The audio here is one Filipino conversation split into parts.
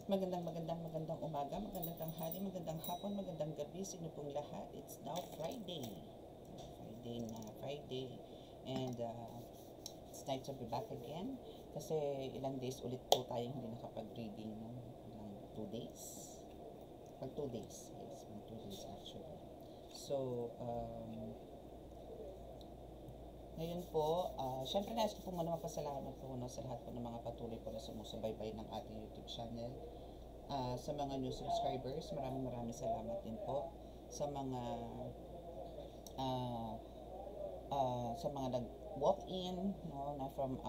Magandang umaga, magandang tanghali, magandang hapon, magandang gabi sa inyo pong lahat. It's now Friday. Friday. And it's nice to be back again. Kasi ilang days ulit po tayong hindi nakapag-reading. No? Ilang 2 days. Pag 2 days. Yes, pag 2 days actually. So, ngayon po, syempre nais ko po muna magpasalamat po sa lahat po ng mga patuloy po na sumusubaybay ng ating YouTube channel. Sa mga new subscribers, maraming salamat din po. Sa mga nag-walk-in, no, na from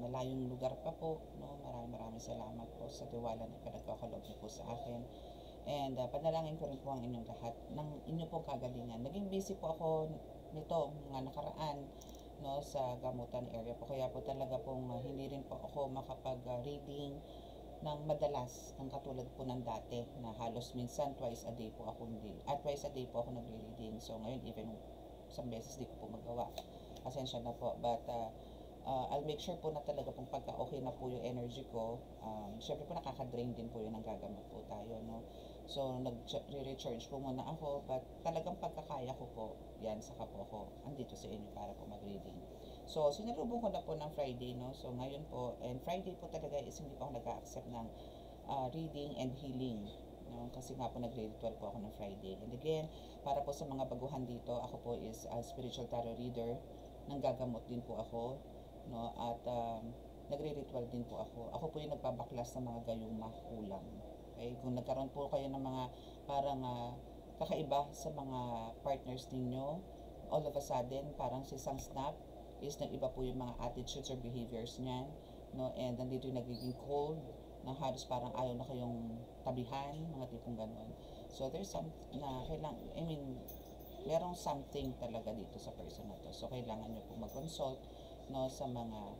malayong lugar pa po, no, maraming salamat po sa tiwala na pinagkakaloob niyo po sa akin. And panalangin ko rin po ang inyong lahat ng inyo pong kagalingan. Naging busy po ako nito mga nakaraan, no, sa gamutan area po, kaya po talaga pong hindi rin po ako makapag-reading ng madalas ng katulad po ng dati na halos minsan twice a day po ako nagre-reading. So ngayon even isang beses di ko po magawa. Pasensya na po, but I'll make sure po na talaga pong pagka okay na po yung energy ko, syempre po nakaka-drain din po yun ng gagamot po tayo, no. So nag-recharge po muna ako, but talagang pagkakaya ko po yan, saka po ako andito sa inyo para po mag-reading. So sinalubong ko na po ng Friday, no. So ngayon po, and Friday po talaga is hindi po ako nag-accept ng reading and healing, no, kasi nga po nagre-ritual po ako ng Friday. And again, para po sa mga baguhan dito, ako po is a spiritual tarot reader, nanggagamot din po ako, no, at nagre-ritual din po ako. Ako po yung nagbabaklas ng mga gayuma kulang. Okay? Kung nagkaroon po kayo ng mga parang kakaiba sa mga partners ninyo, all of a sudden parang si isang snap is nag-iba po yung mga attitudes or behaviors niyan, no, and nandito yung nagiging cold, na halos parang ayaw na kayong tabihan, mga tipong ganon. So there's some na merong something talaga dito sa person na to. So kailangan nyo po mag-consult, no, sa mga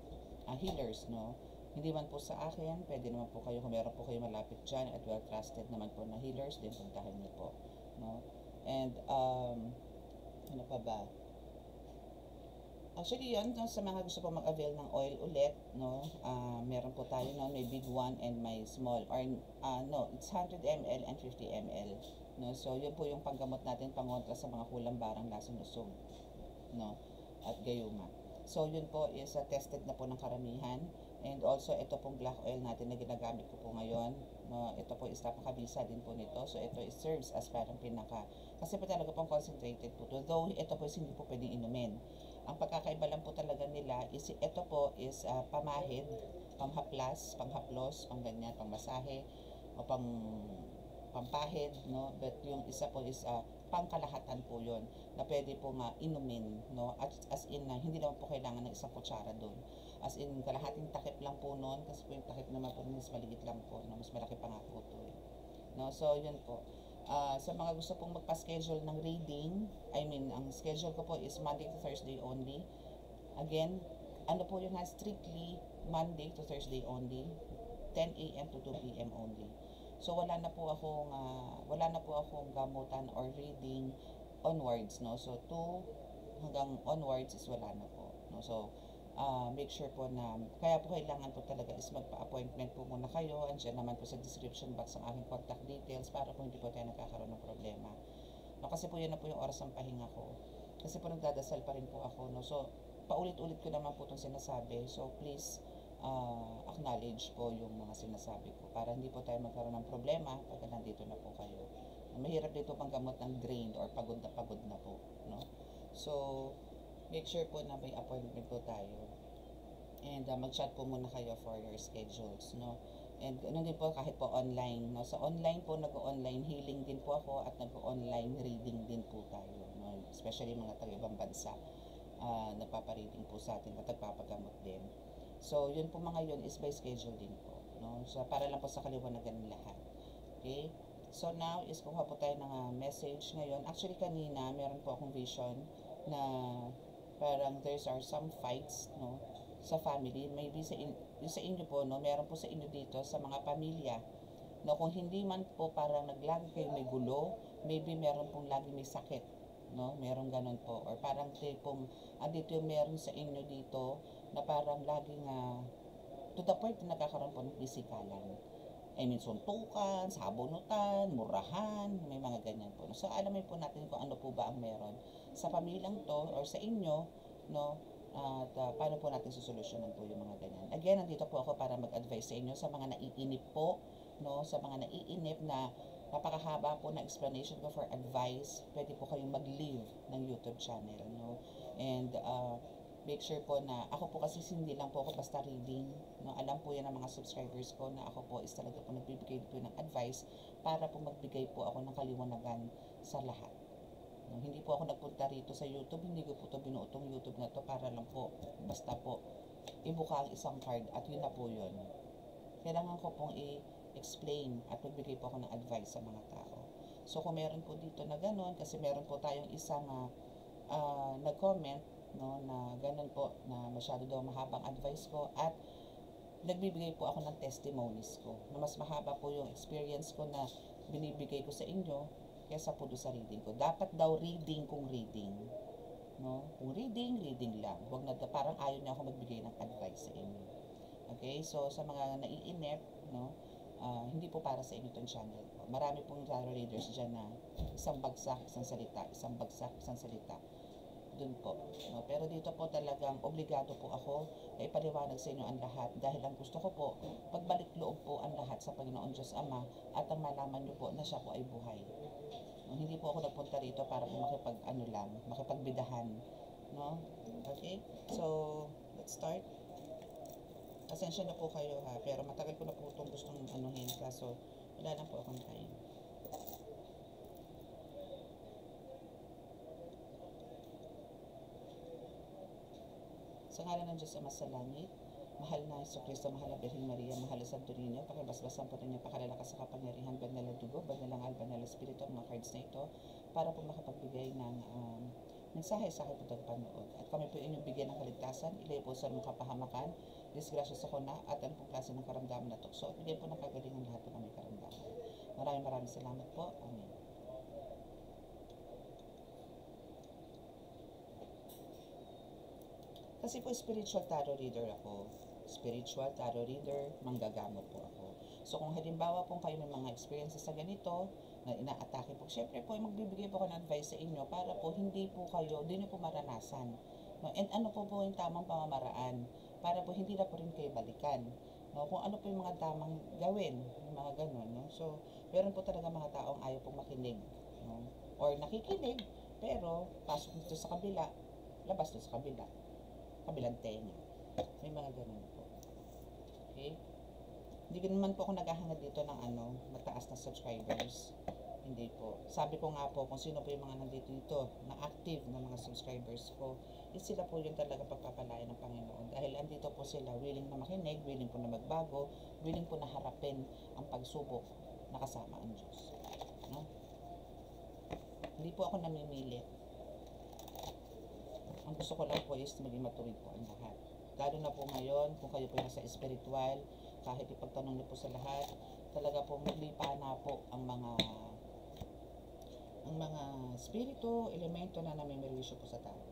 healers, no. Hindi man po sa akin, pwede naman po kayo, kung meron po kayo malapit dyan at well trusted naman po na healers, din puntahan nyo po, no. And ano pa ba? Actually yun, no, sa mga gusto po mag-avail ng oil ulit, no, meron po tayo, no, may big one and may small, or no, it's 100 ml and 50 ml, no. So yun po yung panggamot natin pangontra sa mga kulang-barang, lasang lusog, no, at gayuma. So yun po is tested na po ng karamihan. And also ito pong black oil natin na ginagamit ko po ngayon, no, ito po is napakabisa din po nito. So ito is serves as parang kasi po talaga pong concentrated po to, though ito po is hindi po pwedeng inumin. Ang pagkakaiba lang po talaga nila is ito po is pamahid, panghaplas, panghaplos, pangganyan, pangmasahe, o pampahid, no. But yung isa po is pangkalahatan po yon, na pwede po nga inumin, no, as in hindi naman po kailangan ng isang kutsara doon, as in kalahating takip lang po noon, kasi po yung takip naman po mas maliit lang po, no, mas malaki pa nga po ito, no. So yun po, sa mga gusto pong magpa-schedule ng reading, ang schedule ko po is Monday to Thursday only. Again, ano po yun, strictly Monday to Thursday only, 10 a.m. to 2 p.m. only. So wala na po akong gamutan or reading onwards, no. So 2 hanggang onwards is wala na po, no. So make sure po na, kaya po kailangan po talaga is magpa-appointment po muna kayo. Andiyan naman po sa description box ang aking contact details para po hindi po tayo nagkakaroon ng problema, no. Kasi po yun na po yung oras ng pahinga ko, kasi po nagdadasal pa rin po ako, no. So paulit-ulit ko naman po itong sinasabi, so please acknowledge po yung mga sinasabi ko para hindi po tayo magkaroon ng problema pag nandito na po kayo. Mahirap dito pang gamot ng drained or pagod na po, no. So make sure po na may appointment po tayo, and mag-chat po muna kayo for your schedules, no. And ano din po, kahit po online, no, sa online po, nag-online healing din po ako at nag-online reading din po tayo, no, especially mga taga-ibang bansa, nagpapareading po sa atin at nagpapagamot din. So yun po, mga yun is by schedule din po, no. So para lang po sa kaliwanagan ng lahat. Okay? So now is kuha po tayo ng message ngayon. Actually kanina meron po akong vision na parang there are some fights, no, sa family. Maybe sa inyo po, no, meron po sa inyo dito sa mga pamilya, no, kung hindi man po parang naglagi kayo may gulo, maybe meron pong lagi may sakit, no, meron ganun po, or parang tipong andito yung meron sa inyo dito na parang laging to the point na nagkakaroon po ng pisikalan, I mean, suntukan, sabunutan, murahan, may mga ganyan po. So, alamin po natin kung ano po ba ang meron sa pamilyang to or sa inyo, no? At paano po natin susolusyonan po yung mga ganyan. Again, nandito po ako para mag-advise sa inyo sa mga naiinip po, no? Sa mga naiinip na napakahaba po na explanation ko for advice, pwede po kayong mag-leave ng YouTube channel, no? And make sure po na ako po kasi hindi lang po ako basta reading, no? Alam po yan ng mga subscribers ko na ako po is talaga po nagbibigay po ng advice para po magbigay po ako ng kaliwanagan sa lahat, no? Hindi po ako nagpunta rito sa YouTube, hindi ko po ito binuotong YouTube na to para lang po basta po ibuka ang isang card at yun na po yun. Kailangan ko pong i-explain at magbigay po ako ng advice sa mga tao. So kung meron po dito na ganun, kasi meron po tayong isang nag-comment, no, na ganun po, na masyado daw mahabang advice ko at nagbibigay po ako ng testimonies ko na mas mahaba po yung experience ko na binibigay ko sa inyo kaysa po doon sa reading ko. Dapat daw reading kung reading, no? Kung reading, reading lang. Huwag na, parang ayaw niya ako magbigay ng advice sa inyo. Okay? So sa mga naiinip, no, hindi po para sa inyo itong channel ko. Marami pong tarot readers dyan na isang bagsak, isang salita, isang bagsak, isang salita. Dun po, no? Pero dito po talagang obligado po ako na ipaliwanag sa inyo ang lahat dahil ang gusto ko po, pagbalik loob po ang lahat sa Panginoon Diyos Ama at ang malaman nyo po na siya po ay buhay. No? Hindi po ako nagpunta rito para po makipagbidahan, no? Okay? So, let's start. Pasensya na po kayo ha, pero matagal ko na po itong gustong anuhin, kaso wala na po akong time. Sa ngalan ng Diyos Ama sa langit, mahal na Hesus Kristo, mahal na Birhen Maria, mahal na Santo Niño, pakibasbasan po ninyo pakalalakas sa kapangyarihan, banal na dugo, banal na ngal, banal na espiritu, mga cards na ito, para po makapagbigay ng mensahe sa akin po tagapanood. At kami po inyong bigyan ng kaligtasan, ilay po sa mga kapahamakan, disgrasya sa kuna, at ano pong klase ng karamdaman na tukso, at bigyan po ng kagalingan lahat ng aming karamdaman. Maraming salamat po. Amen. Kasi po spiritual tarot reader ako. Spiritual tarot reader, manggagamot po ako. So kung halimbawa po kayo may mga experiences sa ganito, na inaatake po, syempre po magbibigay po ako ng advice sa inyo para po hindi po kayo, hindi nyo po maranasan. No? And ano po yung tamang pamamaraan para po hindi na po rin kayo balikan. No? Kung ano po yung mga tamang gawin, yung mga ganun. No? So, meron po talaga mga taong ayaw pong makinig. No? Or nakikinig, pero pasok dito sa kabila, labas dito sa kabila. Kabilang tenga. May mga ganun po. Okay? Hindi naman po ako naghahangad dito ng mataas na subscribers. Hindi po. Sabi ko nga po, kung sino po yung mga nandito dito, na active na mga subscribers ko, sila po yung talaga pagpapalain ng Panginoon. Dahil andito po sila, willing na makinig, willing po na magbago, willing po na harapin ang pagsubok na kasama ang Diyos. No? Hindi po ako namimili. Ang gusto ko lang po is maging matuwid po ang lahat. Lalo na po ngayon, kung kayo po nasa spiritual, kahit ipagtanong niyo po sa lahat, talaga po maglipa na po ang mga spirito, elemento na namimirwisyo po sa tao.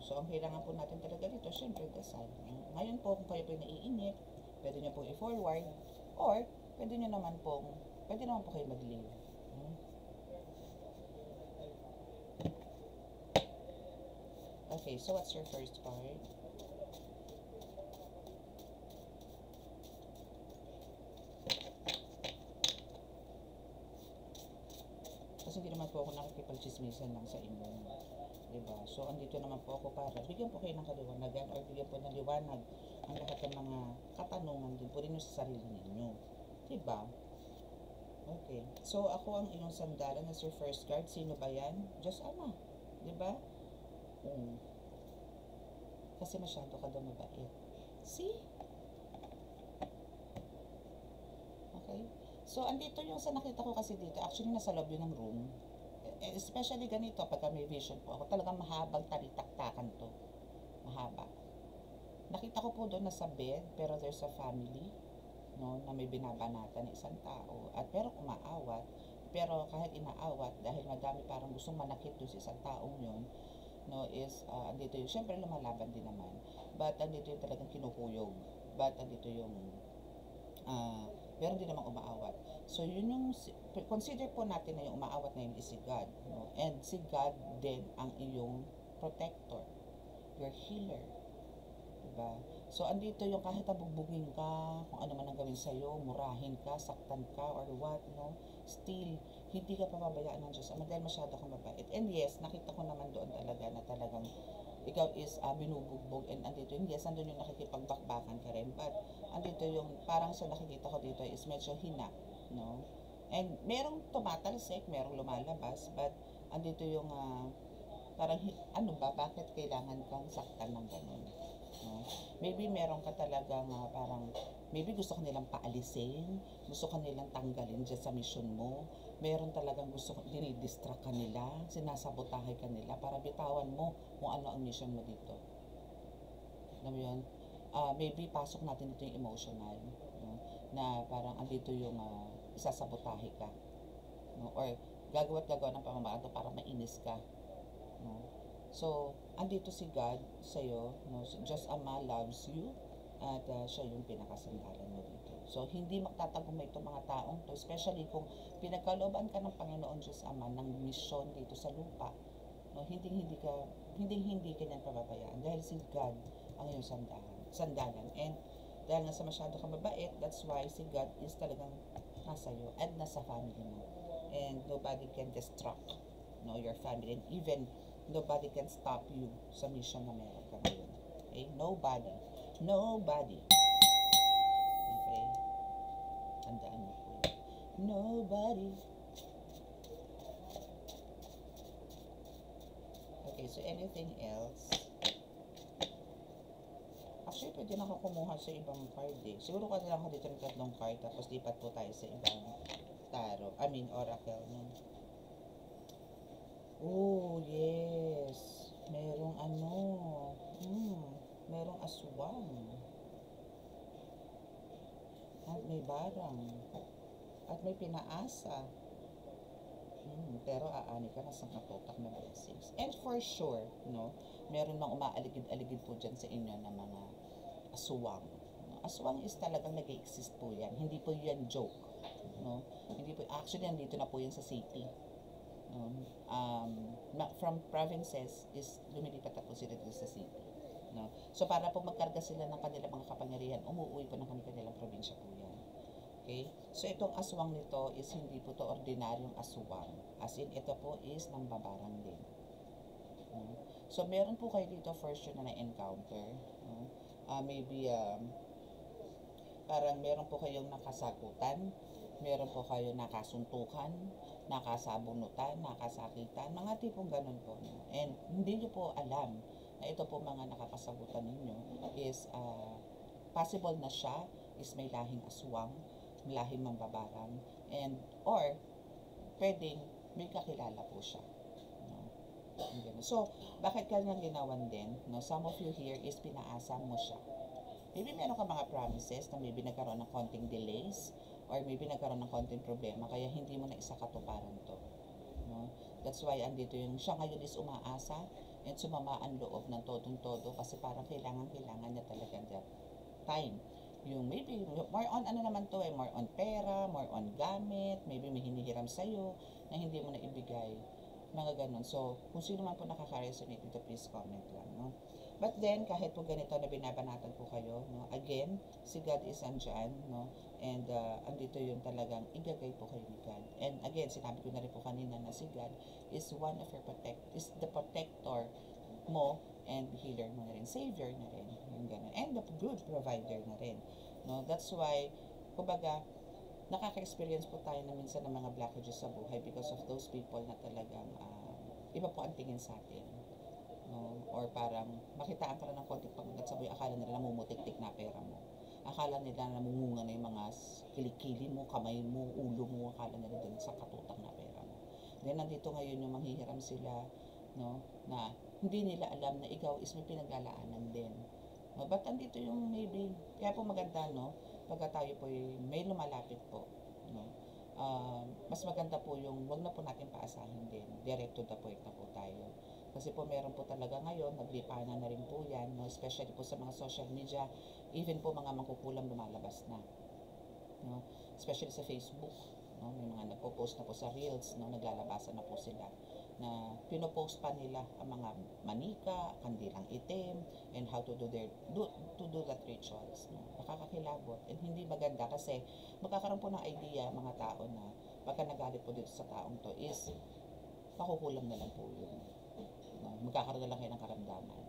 So, ang kailangan po natin talaga dito, syempre, dasal. Ngayon po, kung kayo po naiinip, pwede nyo po i-forward, or pwede naman po kayo mag-leave. Okay, so what's your first card? Kasi hindi naman po ako nakikipag-chismisan lang sa inyo. Diba? So, andito naman po ako para bigyan po kayo ng kaliwanagan or bigyan po ng liwanag ang lahat ng mga katanungan din po rin sa sarili ninyo. Diba? Okay. So, ako ang iyong sandalan as your first card. Sino ba yan? Diyos Ama. Diba? Kasi masyado ka daw mabait. See? Okay? So, andito yung sa nakita ko kasi dito. Actually, nasa loob yun ng room. Especially ganito, pagka may vision po ako, talagang mahabang talitaktakan to. Mahaba. Nakita ko po doon nasa bed, pero there's a family, no, na may binabanatan ng isang tao. At pero umaawat, pero kahit inaawat, dahil madami parang gustong manakit doon sa isang taong yun, no, is, andito yung, syempre lumalaban din naman. But andito yung talagang kinukuyog. But andito yung meron din namang umaawat. So yun yung, consider po natin na yung umaawat na yun is si God, no? And si God din ang iyong protector, your healer, diba? So andito yung kahit abugbugin ka, kung ano man ang gawin sa'yo, murahin ka, saktan ka, or what, no? Still, hindi ka pababayaan ng Diyos Ama dahil masyado kang mabait. And yes, nakita ko naman doon talaga na talagang ikaw is binubugbog, and andito yung yes, andun yung nakikipagbakbakan ka rin, but andito yung parang sa nakikita ko dito is medyo hina, no? And merong tumatalsik, merong lumalabas, but andito yung parang ano ba, bakit kailangan kang saktan ng ganun, no? Maybe meron ka talagang parang maybe gusto ka nilang paalisin, gusto ka nilang tanggalin dyan sa mission mo, meron talagang gusto ka, dinidistract ka nila, sinasabotahe ka nila para bitawan mo kung ano ang mission mo dito. Alam mo yun? Maybe pasok natin dito yung emotional, no? Na parang andito yung isasabotahe ka, no? Or gagawa ng pamamaraan to para mainis ka, no? So, andito si God sa'yo, no? Diyos Ama loves you, at siya yung pinakasandalan mo dito. So, hindi magtatagumpay itong mga taong to, especially kung pinagkalooban ka ng Panginoon Diyos Ama ng misyon dito sa lupa, no? Hindi ka niyan pababayaan dahil si God ang iyong sandalan. And dahil nga sa masyado kang mabait, that's why si God is talagang nasa iyo at nasa family mo. And nobody can distract, no, your family, and even nobody can stop you sa mission na meron ka ngayon. Okay? Nobody. Okay? Tandaan niyo po yun. Nobody. Okay, so anything else? Actually, pwede na ako kumuha sa ibang card eh. Siguro ka lang ako dito ng 3 card, tapos lipat po tayo sa ibang oracle. No? Oh, yes. Merong merong aswang. At may barang. At may pinaasa. Pero aani ka na sa katutak na blessings. And for sure, no, meron mang umaaligid-aligid po dyan sa inyo na mga aswang. No? Aswang is talagang nag-exist po yan. Hindi po yan joke. No? Hindi po, actually, nandito na po yan sa city. No? From provinces is lumilipat na po sila dito sa city. No? So, para po magkarga sila ng kanilang mga kapangyarihan, umuwi po ng kanilang probinsya po yan. Okay? So, itong aswang nito is hindi po to ordinaryong aswang. As in, ito po is nambabarang din. So, meron po kayo dito for sure na na-encounter. Maybe, parang meron po kayong nakasagutan, meron po kayong nakasuntukan, nakasabunutan, nakasakitan, mga tipong ganun po. And hindi nyo po alam na ito po mga nakakasagutan ninyo is possible na siya is may lahing aswang, lahing mambabarang, and or pwedeng may kakilala po siya. No? So, bakit kanyang ginawan din? No? Some of you here is pinaasa mo siya. Maybe meron ka mga promises na maybe nagkaroon ng konting delays or maybe nagkaroon ng konting problema kaya hindi mo na isa katuparan to. No? That's why andito yung siya ngayon is umaasa and sumama ang loob ng todong-todo kasi parang kailangan niya talaga that time. Yung maybe more on ano naman to more on pera, more on gamit, maybe may hinihiram sa'yo na hindi mo na ibigay, mga ganun. So, kung sino man po nakaka-resonate dito, please comment lang, no? But then, kahit po ganito na binabanatan po kayo, no? Again, si God is andyan, no? And andito yung talagang igagay po kayo ni God. And again, sinabi ko na rin po kanina na si God is one of your is the protector mo and healer mo na rin, savior na rin, yung ganun. And the good provider na rin, no? That's why, kumbaga, nakaka-experience po tayo na minsan ng mga blockages sa buhay because of those people na talagang iba po ang tingin sa atin, no? Or parang makitaan ka lang ng konting pagkagat sa buhay, akala nila namumutik-tik na pera mo, akala nila namumunga na yung mga kilikili mo, kamay mo, ulo mo, akala nila dun sa katutak na pera mo. Then nandito ngayon yung manghihiram sila, no, na hindi nila alam na ikaw is may pinaglalaanan din, no? But andito yung maybe, kaya po maganda, no, pagka tayo po may lumalapit po, no, mas maganda po yung wag na po natin paasahin din, direct to the point na po tayo. Kasi po meron po talaga ngayon, naglipanan na rin po yan, no, especially po sa mga social media, even po mga mangkukulam lumalabas na. no? Especially sa Facebook, no? May mga nagpo-post na po sa Reels, no? Naglalabasan na po sila na pinopost pa nila ang mga manika, kandilang itim, and how to do that rituals, no? Nakakakilabot and hindi maganda kasi magkakaroon po ng idea mga tao na pagka nagalit po dito sa taong to is makukulam na lang po yun, no? Magkakaroon na lang kayo ng karamdaman.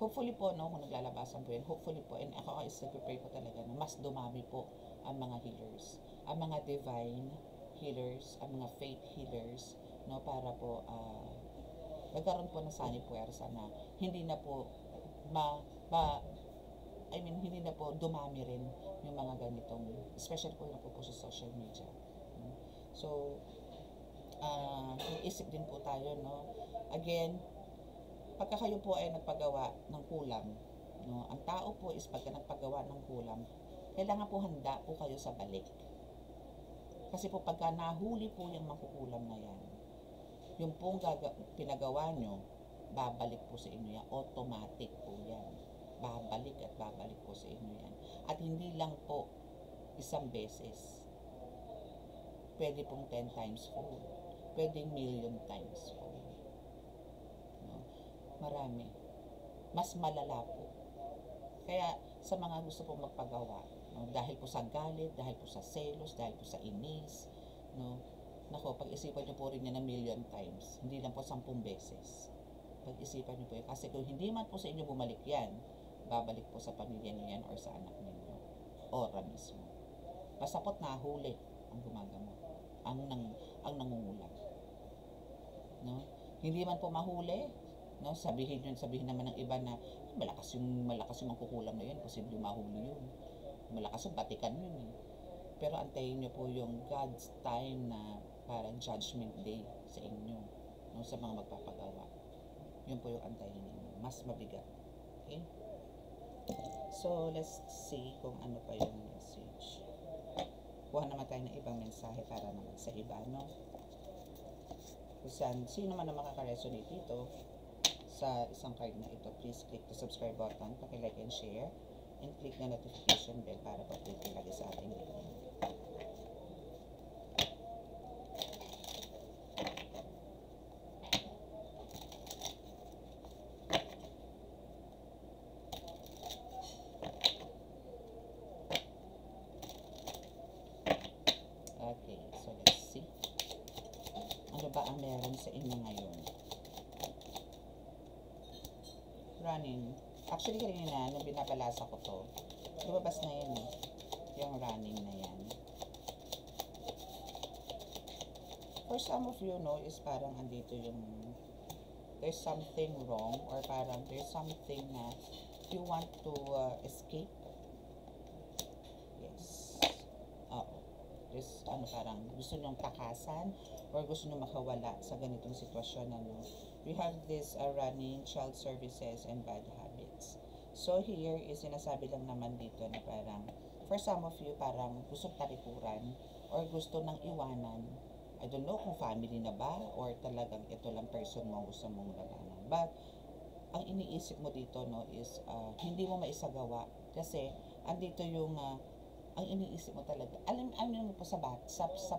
Hopefully po, no, kung naglalabasan po yun, hopefully po, and ako is nag-pray po talaga na mas dumami po ang mga healers, ang mga divine healers, ang mga faith healers, no, para po nagkaroon po ng sanib puwersa na hindi na po hindi na po dumami rin yung mga ganitong, especially po yung po sa social media, no? So isip din po tayo, no, again, pagka kayo po ay nagpagawa ng kulam, no, ang tao po is pagka nagpagawa ng kulam, kailangan po handa po kayo sa balik. Kasi po pagka nahuli po yung makukulam na yan, yung pong pinagawa nyo, babalik po sa inyo yan. Automatic po yan. Babalik at babalik po sa inyo yan. At hindi lang po isang beses. Pwede pong 10 times fold. Pwedeng million times fold. No? Marami. Mas malala po. Kaya sa mga gusto pong magpagawa, no, dahil po sa galit, dahil po sa selos, dahil po sa inis, no, nako, pag-isipan nyo po rin yan na million times, hindi lang po 10 beses. Pag-isipan nyo po yun, kasi kung hindi man po sa inyo bumalik yan, babalik po sa pamilya nyo yan or sa anak ninyo, ora mismo. Basta po't nahuli ang gumagamot, ang nangungulam, no? Hindi man po mahuli, no, sabihin naman ng iba na malakas yung mangkukulam na yun, posible mahuli yun, malakas yung batikan yun eh. Pero antayin nyo po yung God's time na parang judgment day sa inyo, no, sa mga magpapagawa. Yun po yung antayin ninyo, mas mabigat. Okay, so let's see kung ano pa yung message. Kuha naman tayo ng ibang mensahe para naman sa iba, no? Kung sino man na makaka-resonate dito sa isang card na ito, please click the subscribe button, paki-like and share, and click na notification bell para pa-click lagi sa ating video. Okay, so let's see. Ano ba ang meron sa inyo ngayon? Running. Actually, kanina, nung binapalasa ko to, lumabas na yan eh. Yung running na yan. For some of you, no, is parang andito yung there's something wrong or parang there's something na you want to escape. Yes. There's parang gusto nyong takasan or gusto nyong makawala sa ganitong sitwasyon, ano. We have this running, child services, and bad habits. So here is sinasabi lang naman dito na parang for some of you parang gusto talikuran or gusto nang iwanan. I don't know kung family na ba or talagang ito lang person mo gusto mong labanan. But ang iniisip mo dito, no, is hindi mo maisagawa kasi andito yung ang iniisip mo talaga, alam mo po sa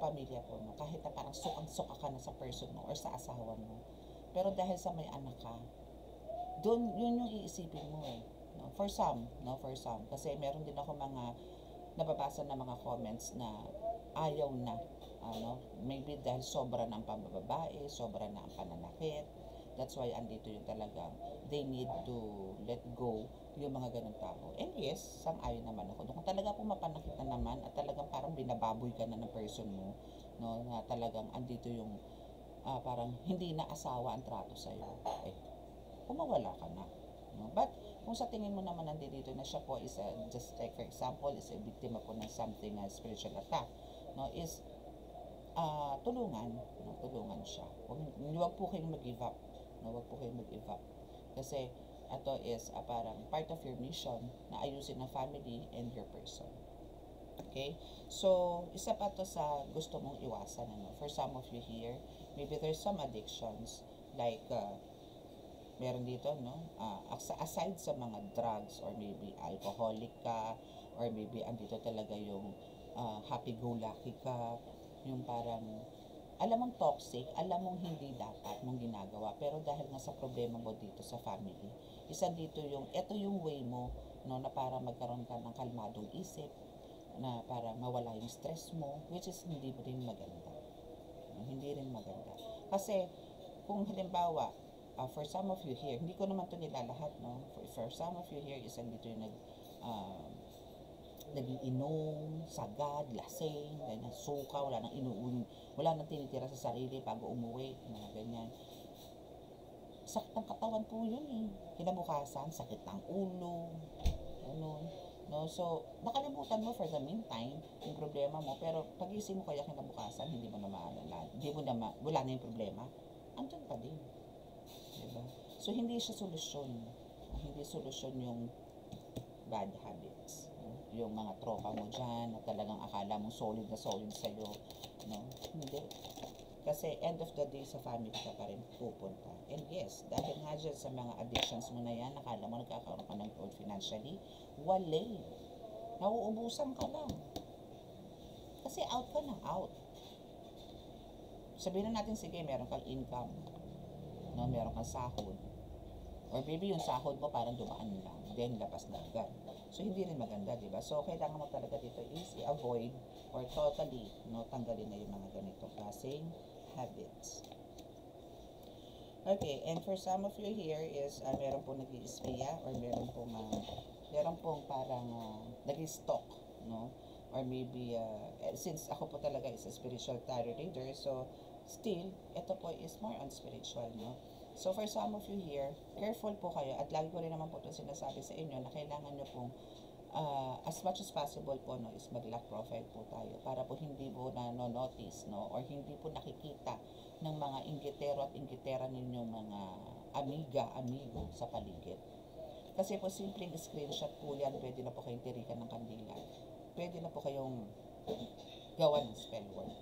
pamilya po, no, kahit na parang sukang-suka ka na sa person mo or sa asawa mo, pero dahil sa may anak ka, doon yun yung iisipin mo eh, no? For some, kasi meron din ako mga nababasa na mga comments na ayaw na, maybe dahil sobra na ang pambababae, sobra na ang pananakit. That's why andito yung talagang they need to let go yung mga ganun tao. And yes, sang-ayon naman ako. Kung talaga po mapanakit na naman at talagang parang binababoy ka na ng person mo, no, na talagang andito yung parang hindi na asawa ang trato sa'yo, eh, kumawala ka na, no? But kung sa tingin mo naman nandito na siya po is just like for example is a biktima po ng something spiritual attack, no, is tulungan siya. Huwag po kayong mag-give up, no? Huwag po kayong mag-give up kasi ito is parang part of your mission na ayusin ang family and your person. Okay? So, isa pa to sa gusto mong iwasan, ano? For some of you here, maybe there's some addictions like meron dito, no? Aside sa mga drugs or maybe alcoholic ka or maybe andito talaga yung happy-go-lucky ka, yung parang alam mong toxic, alam mong hindi dapat mong ginagawa, pero dahil nga sa problema mo dito sa family, isa dito yung, ito yung way mo, no, na para magkaroon ka ng kalmadong isip, na para mawala yung stress mo, which is hindi rin maganda. No, hindi rin maganda. Kasi, kung halimbawa, for some of you here, hindi ko naman to nilalahat, no? For some of you here, is dito yung nagiinom, sagad, lasing, ganyan, suka, wala nang tinitira sa sarili bago umuwi, mga ganyan. Sakit ng katawan po yun eh. Kinabukasan, sakit ng ulo, ganun. No? So, nakalimutan mo for the meantime yung problema mo, pero pag-isip mo kaya kinabukasan, hindi mo na maalala, wala na yung problema, andyan pa din. Diba? So, hindi siya solusyon. Hindi solusyon yung bad habits. Yung mga tropa mo dyan, na talagang akala mo solid na solid sa'yo. No? Hindi. Kasi end of the day, sa family ka pa rin pupunta. And yes, dahil nga dyan sa mga addictions mo na yan, nakala mo nagkakaroon ka ng growth financially, wala. Nauubusan ka lang. Kasi out ka na, out. Sabihin na natin, sige, meron kang income. No, meron kang sahod. Or maybe yung sahod mo parang dumaan lang, then labas na agad. So, hindi rin maganda, di ba? So, kailangan mo talaga dito is i-avoid or totally, no, tanggalin na yung mga ganitong klaseng habits. Okay, and for some of you here is meron pong nag-i-espiya or meron pong parang nag-i-stalk, no? Or maybe, since ako po talaga is a spiritual tarot reader, so still, ito po is more on spiritual, no? So for some of you here, careful po kayo, at lagi ko rin naman po ito sinasabi sa inyo na kailangan nyo pong as much as possible po, no, is mag-lock profile po tayo para po hindi po na-notice, no, or hindi po nakikita ng mga inggitero at inggitera ninyong mga amigo sa paligid. Kasi po simpleng screenshot po yan, pwede na po kayong tirikan ng kandila. Pwede na po kayong gawa ng spell word.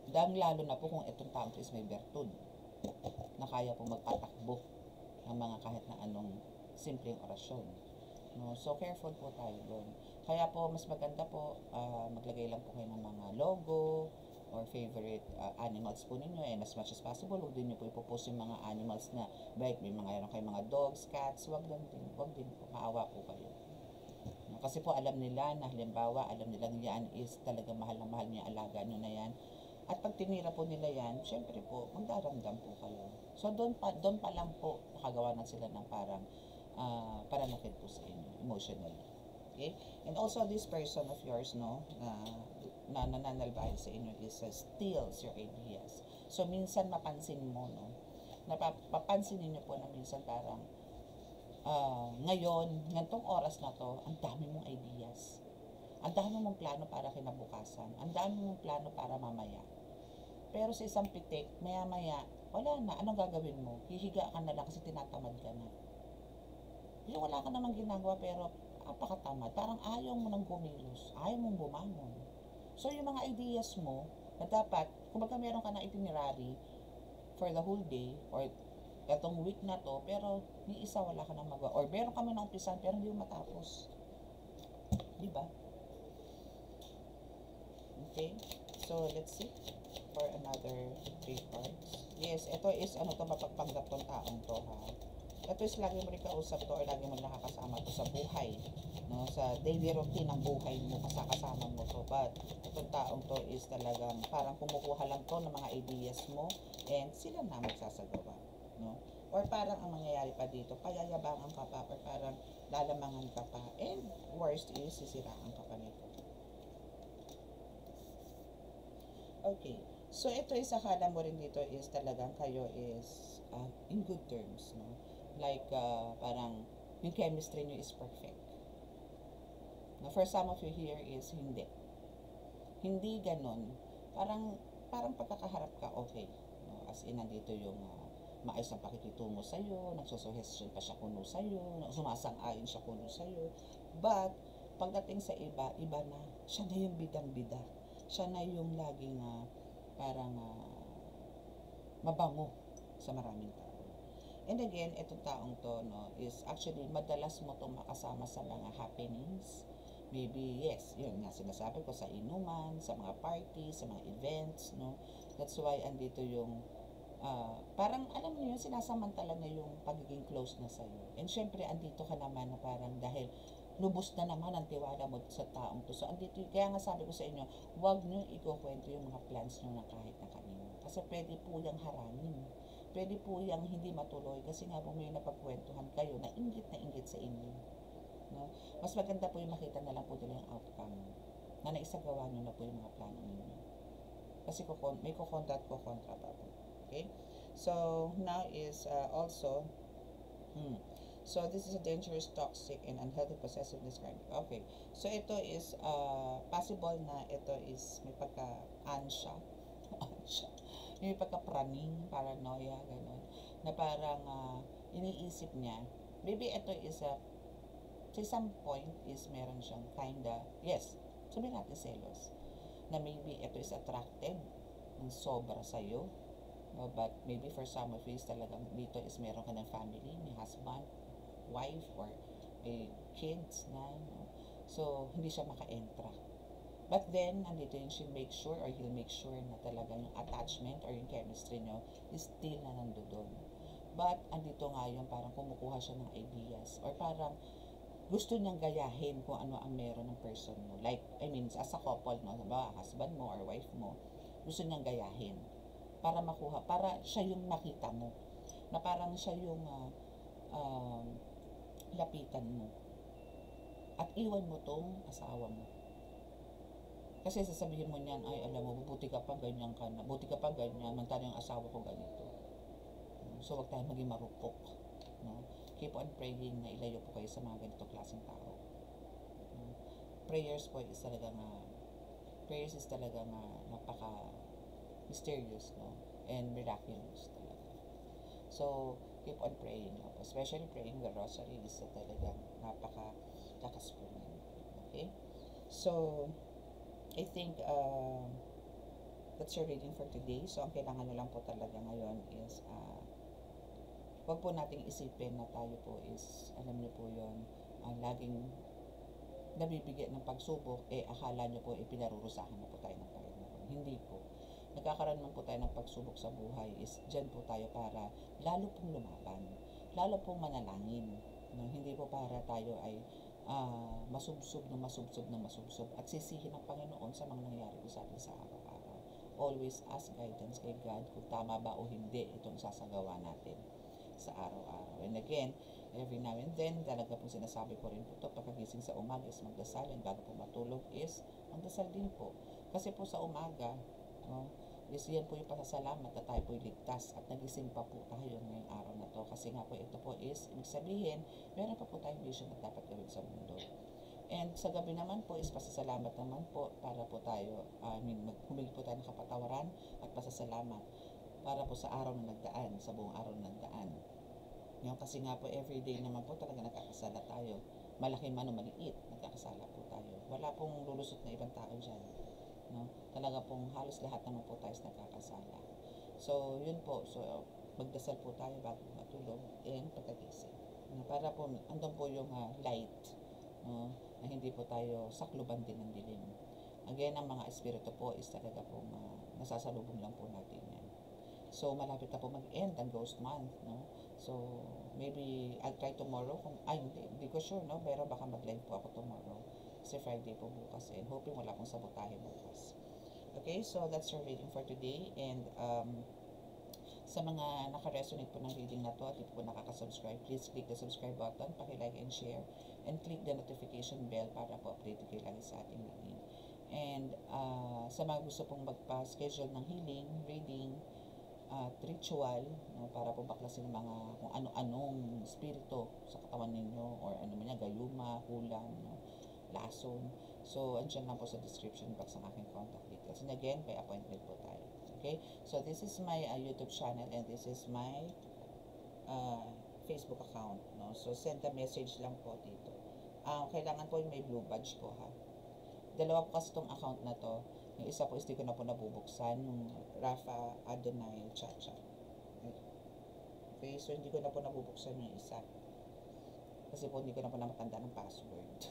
Dahil lalo na po kung itong taong is may bertud na kaya po magpatakbo ng mga kahit na anong simpleng orasyon. No? So, careful po tayo doon. Kaya po, mas maganda po, maglagay lang po kayo ng mga logo or favorite animals po ninyo, and as much as possible, huwag din nyo po ipopost yung mga animals na, like, may kayong mga dogs, cats, huwag din po, maawa po kayo. No? Kasi po, alam nila na, halimbawa, alam nilang yan is talaga mahal na mahal niya, alaga nyo na yan. At pag tinira po nila yan, syempre po, magdaramdam po kayo. So, doon pa lang po, nakagawa na sila ng parang pananakit po sa inyo, emotionally. Okay? And also, this person of yours, no, na nananalbahin sa inyo is steals your ideas. So, minsan mapansin mo, no, napapansin niyo po na minsan parang, ngayon, ngantong oras na to, ang dami mong ideas. Ang dami mong plano para kinabukasan. Ang dami mong plano para mamaya. Pero sa isang pitik, maya-maya, wala na. Anong gagawin mo? Hihiga ka na lang kasi tinatamad ka na. Yung wala ka namang ginagawa pero napakatamad. Parang ayaw mo nang gumilos. Ayaw mong bumangon. So yung mga ideas mo, na dapat, kumbaga meron ka na itinerary for the whole day or etong week na to, pero ni isa wala ka nang magawa. Or meron kami na umpisan pero hindi mo matapos. Diba? Okay? So, let's see for another 3 cards. Yes, ito is mapagpanggap tong taong to, ha. Ito is lagi mo rin kausap to or lagi mo nakakasama to sa buhay, no, sa daily routine ng buhay mo, kasama mo to. But itong taong to is talagang parang kumukuha lang to ng mga ideas mo and sila na magsasagawa, no. Or parang ang mangyayari pa dito, payayabangan ka pa or parang lalamangan ka pa, and worst is sisiraan ka pa nito. Okay. So, ito is akala mo rin dito is talagang kayo is in good terms, no? Like, parang yung chemistry nyo is perfect. No, for some of you here is hindi. Hindi ganon. Parang pagkakaharap ka, okay. No? As in, nandito yung maayos ang pakikitungo sa'yo, nagsusuhestyon pa siya kuno sa'yo, sumasang-ayon siya kuno sa'yo. But, pagdating sa iba na. Siya na yung bidang-bida. Siya na yung laging parang mabango sa maraming tao. And again, itong taong to, no, is actually madalas mo itong makasama sa mga happenings. Maybe, yes, yun nga sinasabi ko, sa inuman, sa mga parties, sa mga events, no. That's why andito yung, parang alam niyo yun, sinasamantala na yung pagiging close na sa'yo. And syempre, andito ka naman na parang dahil lubos na naman ang tiwala mo sa taong to. So, andito, kaya nga sabi ko sa inyo, huwag nyo ikukwento yung mga plans nyo na kahit na kanino. Kasi pwede po yung harangin. Pwede po yung hindi matuloy kasi nga po may napagkwentuhan kayo na inggit sa inyo. No? Mas maganda po yung makita na lang po nila yung outcome na naisagawa nyo na po yung mga plano ninyo. Kasi may kukontra pa po. Okay? So, now is also, so this is a dangerous, toxic, and unhealthy possessiveness crime. Okay. So, ito is possible na ito is may pagka-ansya. May pagka-praning, paranoia, gano'n. Na parang iniisip niya, maybe ito is to some point is meron siyang kinda, yes, sabihin natin selos. Na maybe ito is attracted ng sobra sa'yo. No, but maybe for some of you is talagang dito is meron ka ng family, may husband, wife, or may kids na, no? So, hindi siya maka-entra. But then, andito yun, she'll make sure or he'll make sure na talaga yung attachment or yung chemistry nyo is still na nandoon. But, andito nga yung parang kumukuha siya ng ideas or parang gusto niyang gayahin kung ano ang meron ng person mo. Like, I mean, as a couple, no? Diba, husband mo or wife mo, gusto niyang gayahin para makuha, para siya yung makita mo. Na parang siya yung lapitan mo. At iwan mo tong asawa mo. Kasi sasabihin mo niyan, ay alam mo, buti ka pa ganyan ka na, buti ka pa ganyan, mantala yung asawa ko ganito. So, wag tayong maging marupok. No? Keep on praying na ilayo po kayo sa mga ganito klaseng tao. Prayers po is talaga napaka-mysterious, no? And miraculous talaga. So, keep on praying. No? Especially praying the rosary is talagang napaka-lakas po niyan. Okay? So, I think that's your reading for today. So, ang kailangan nyo lang po talaga ngayon is wag po nating isipin na tayo po is, alam niyo po yun, laging nabibigyan ng pagsubok, akala niyo po pinarurusahan na po tayo ng Panginoon. Hindi po. Nagkakaroon man po tayo ng pagsubok sa buhay is dyan po tayo para lalo pong lumaban, lalo pong manalangin. No? Hindi po para tayo ay masubsob at sisihin ng Panginoon sa mga nangyayari po sa atin sa araw-araw. Always ask guidance kay God kung tama ba o hindi itong sasagawa natin sa araw-araw. And again, every now and then, talaga po sinasabi ko rin po ito, pagkagising sa umaga is magdasal, and bago po matulog is magdasal din po. Kasi po sa umaga, no, is yan po yung pasasalamat na tayo po ligtas at nagising pa po tayo ngayong araw na to. Kasi nga po ito po is, ibig sabihin, meron pa po tayong vision na dapat gawin sa mundo. And sa gabi naman po is pasasalamat naman po para po tayo, humingi po tayo ng kapatawaran at pasasalamat para po sa araw na nagdaan, sa buong araw na nagdaan. Yung kasi nga po everyday naman po talaga nagkakasala tayo. Malaki man o maliit, nagkakasala po tayo. Wala pong lulusot na ibang tao dyan. No? Talaga pong halos lahat naman po tayo nagkakasala. So, yun po. So, magdasal po tayo bago matulog and pagkagising. Para po, andun po yung light. No? Na hindi po tayo sakluban din ng dilim. Again, ang mga espiritu po is talaga po nasasalubong lang po natin yan. So, malapit na po mag-end ang ghost month, no? So, maybe I'll try tomorrow hindi ko sure, no? Pero baka mag-live po ako tomorrow. Kasi Friday po bukas and hoping wala pong sabotahe bukas. Okay, so that's your reading for today. And sa mga naka-resonate po ng reading na to at hindi po nakaka-subscribe, please click the subscribe button, paki-like and share, and click the notification bell para po update kayo lagi sa ating reading. And sa mga gusto pong magpa-schedule ng healing, reading, ritual, no, para po baklasin ng mga kung ano-anong spirito sa katawan ninyo or ano man yan, gayuma, hulan, no, lason. So, andyan lang po sa description box ang aking contact details. And again, by appointment po tayo. Okay? So, this is my YouTube channel and this is my Facebook account. No? So, send a message lang po dito. Kailangan po yung may blue badge ko, ha? Dalawa po kasi itong account na to. Yung isa po is di ko na po nabubuksan, yung Rafa Adonai Chacha. Okay, so hindi ko na po nabubuksan yung isa. Kasi po hindi ko na po namatanda ng password.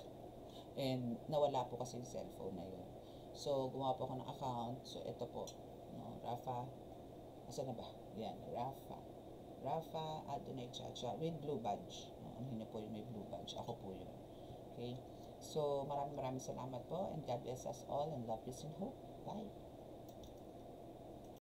And nawala po kasi yung cellphone na yun. So, gumawa po ako ng account. So, ito po. No, Rafa. Asa na ba? Yan, Rafa Adonai Chacha with blue badge. No, ano po yung may blue badge. Ako po yun. Okay? So, maraming salamat po and God bless us all and love, peace and hope. Bye!